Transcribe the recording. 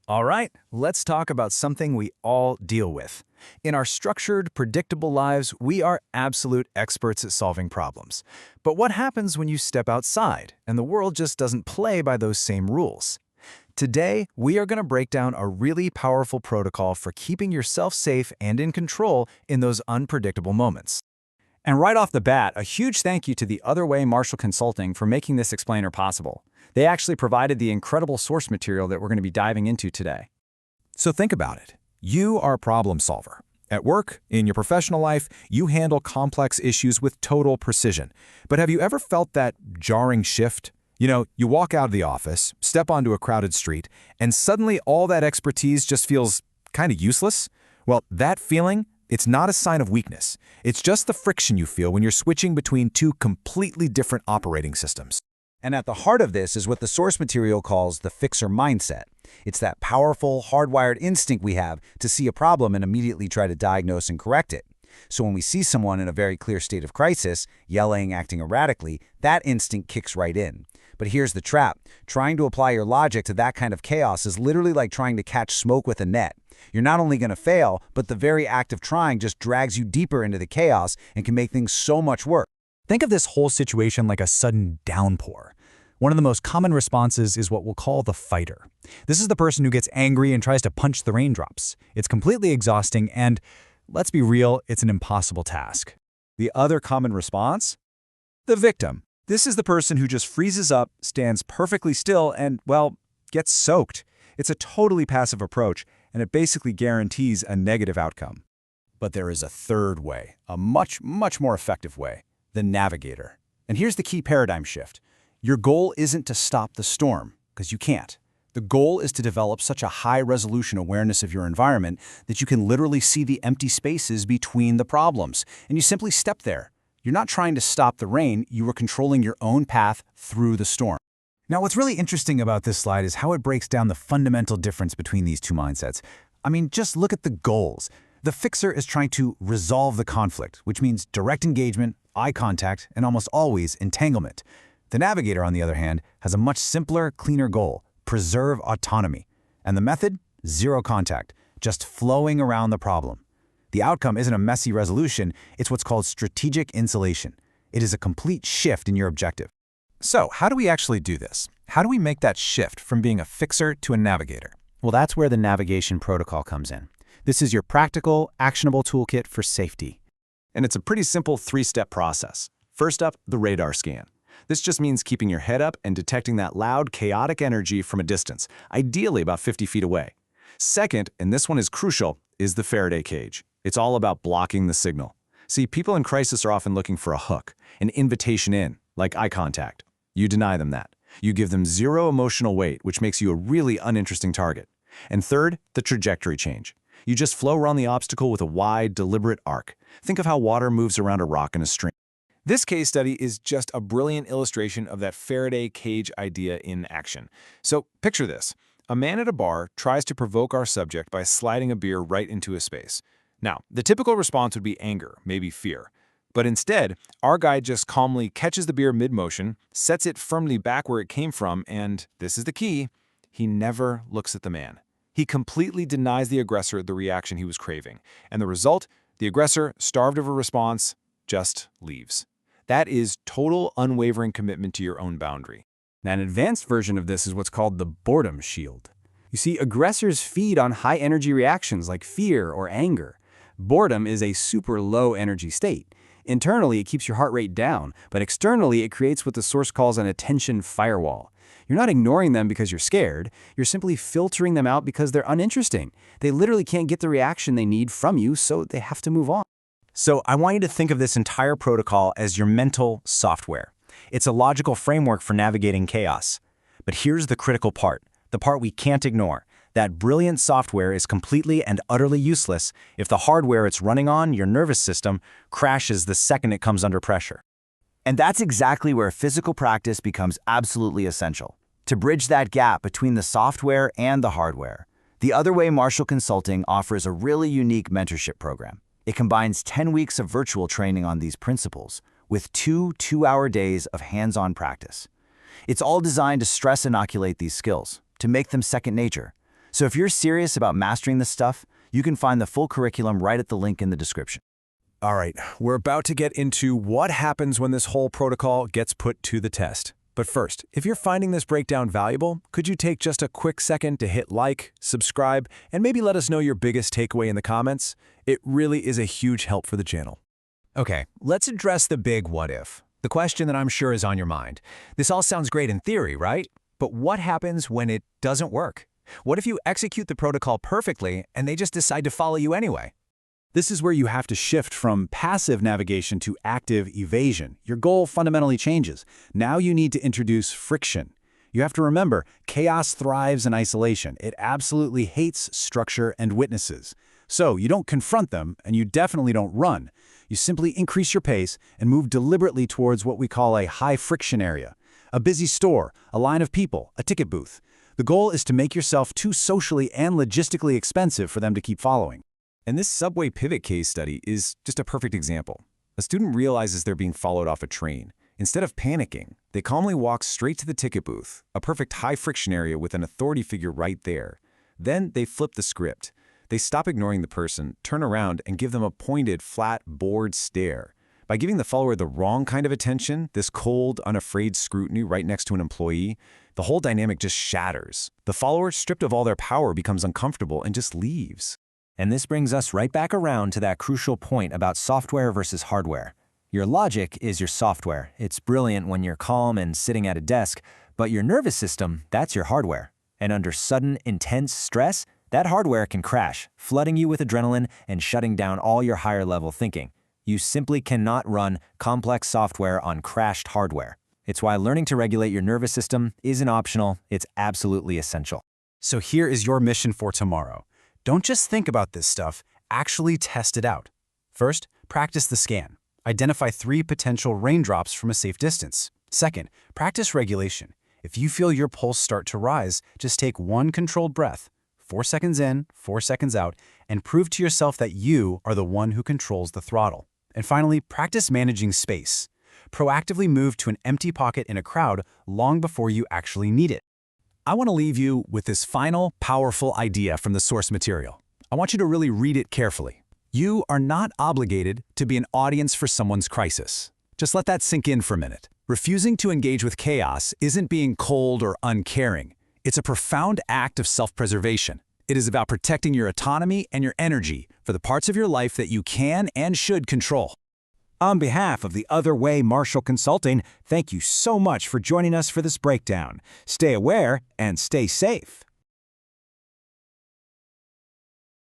All right, let's talk about something we all deal with. In our structured, predictable lives, we are absolute experts at solving problems. But what happens when you step outside and the world just doesn't play by those same rules? Today, we are going to break down a really powerful protocol for keeping yourself safe and in control in those unpredictable moments. And right off the bat, a huge thank you to the Other Way Marshall Consulting for making this explainer possible. They actually provided the incredible source material that we're going to be diving into today. So think about it. You are a problem solver. At work, in your professional life, you handle complex issues with total precision. But have you ever felt that jarring shift? You walk out of the office, step onto a crowded street, and suddenly all that expertise just feels kind of useless? Well, that feeling, it's not a sign of weakness. It's just the friction you feel when you're switching between two completely different operating systems. And at the heart of this is what the source material calls the fixer mindset. It's that powerful, hardwired instinct we have to see a problem and immediately try to diagnose and correct it. So when we see someone in a very clear state of crisis, yelling, acting erratically, that instinct kicks right in. But here's the trap. Trying to apply your logic to that kind of chaos is literally like trying to catch smoke with a net. You're not only going to fail, but the very act of trying just drags you deeper into the chaos and can make things so much worse. Think of this whole situation like a sudden downpour. One of the most common responses is what we'll call the fighter. This is the person who gets angry and tries to punch the raindrops. It's completely exhausting and, let's be real, it's an impossible task. The other common response? The victim. This is the person who just freezes up, stands perfectly still, and, well, gets soaked. It's a totally passive approach, and it basically guarantees a negative outcome. But there is a third way, a much more effective way, the Navigator. And here's the key paradigm shift. Your goal isn't to stop the storm, because you can't. The goal is to develop such a high-resolution awareness of your environment that you can literally see the empty spaces between the problems, and you simply step there. You're not trying to stop the rain, you are controlling your own path through the storm. Now, what's really interesting about this slide is how it breaks down the fundamental difference between these two mindsets. I mean, just look at the goals. The fixer is trying to resolve the conflict, which means direct engagement, eye contact, and almost always entanglement. The Navigator, on the other hand, has a much simpler, cleaner goal: preserve autonomy. And the method? Zero contact, just flowing around the problem. The outcome isn't a messy resolution, it's what's called strategic insulation. It is a complete shift in your objective. So, how do we actually do this? How do we make that shift from being a fixer to a navigator? Well, that's where the navigation protocol comes in. This is your practical, actionable toolkit for safety. And it's a pretty simple three-step process. First up, the radar scan. This just means keeping your head up and detecting that loud, chaotic energy from a distance, ideally about 50 feet away. Second, and this one is crucial, is the Faraday Cage. It's all about blocking the signal. See, people in crisis are often looking for a hook, an invitation in, like eye contact. You deny them that. You give them zero emotional weight, which makes you a really uninteresting target. And third, the trajectory change. You just flow around the obstacle with a wide, deliberate arc. Think of how water moves around a rock in a stream. This case study is just a brilliant illustration of that Faraday cage idea in action. So picture this. A man at a bar tries to provoke our subject by sliding a beer right into his space. Now, the typical response would be anger, maybe fear. But instead, our guy just calmly catches the beer mid-motion, sets it firmly back where it came from, and, this is the key, he never looks at the man. He completely denies the aggressor the reaction he was craving. And the result? The aggressor, starved of a response, just leaves. That is total unwavering commitment to your own boundary. Now, an advanced version of this is what's called the boredom shield. You see, aggressors feed on high-energy reactions like fear or anger. Boredom is a super low-energy state. Internally, it keeps your heart rate down, but externally, it creates what the source calls an attention firewall. You're not ignoring them because you're scared. You're simply filtering them out because they're uninteresting. They literally can't get the reaction they need from you, so they have to move on. So I want you to think of this entire protocol as your mental software. It's a logical framework for navigating chaos. But here's the critical part, the part we can't ignore. That brilliant software is completely and utterly useless if the hardware it's running on, your nervous system, crashes the second it comes under pressure. And that's exactly where physical practice becomes absolutely essential. To bridge that gap between the software and the hardware, the Other Way Marshall Consulting offers a really unique mentorship program. It combines 10 weeks of virtual training on these principles with 2 two-hour days of hands-on practice. It's all designed to stress inoculate these skills, to make them second nature. So if you're serious about mastering this stuff, you can find the full curriculum right at the link in the description. All right, we're about to get into what happens when this whole protocol gets put to the test. But first, if you're finding this breakdown valuable, could you take just a quick second to hit like, subscribe, and maybe let us know your biggest takeaway in the comments? It really is a huge help for the channel. Okay, let's address the big what if. The question that I'm sure is on your mind. This all sounds great in theory, right? But what happens when it doesn't work? What if you execute the protocol perfectly and they just decide to follow you anyway? This is where you have to shift from passive navigation to active evasion. Your goal fundamentally changes. Now you need to introduce friction. You have to remember, chaos thrives in isolation. It absolutely hates structure and witnesses. So you don't confront them, and you definitely don't run. You simply increase your pace and move deliberately towards what we call a high-friction area. A busy store, a line of people, a ticket booth. The goal is to make yourself too socially and logistically expensive for them to keep following. And this subway pivot case study is just a perfect example. A student realizes they're being followed off a train. Instead of panicking, they calmly walk straight to the ticket booth, a perfect high-friction area with an authority figure right there. Then they flip the script. They stop ignoring the person, turn around, and give them a pointed, flat, bored stare. By giving the follower the wrong kind of attention, this cold, unafraid scrutiny right next to an employee, the whole dynamic just shatters. The follower, stripped of all their power, becomes uncomfortable and just leaves. And this brings us right back around to that crucial point about software versus hardware. Your logic is your software. It's brilliant when you're calm and sitting at a desk, but your nervous system, that's your hardware. And under sudden, intense stress, that hardware can crash, flooding you with adrenaline and shutting down all your higher-level thinking. You simply cannot run complex software on crashed hardware. It's why learning to regulate your nervous system isn't optional, it's absolutely essential. So here is your mission for tomorrow. Don't just think about this stuff, actually test it out. First, practice the scan. Identify 3 potential raindrops from a safe distance. Second, practice regulation. If you feel your pulse start to rise, just take 1 controlled breath, 4 seconds in, 4 seconds out, and prove to yourself that you are the one who controls the throttle. And finally, practice managing space. Proactively move to an empty pocket in a crowd long before you actually need it. I want to leave you with this final, powerful idea from the source material. I want you to really read it carefully. You are not obligated to be an audience for someone's crisis. Just let that sink in for a minute. Refusing to engage with chaos isn't being cold or uncaring. It's a profound act of self-preservation. It is about protecting your autonomy and your energy for the parts of your life that you can and should control. On behalf of the Other Way Marshall Consulting, thank you so much for joining us for this breakdown. Stay aware and stay safe.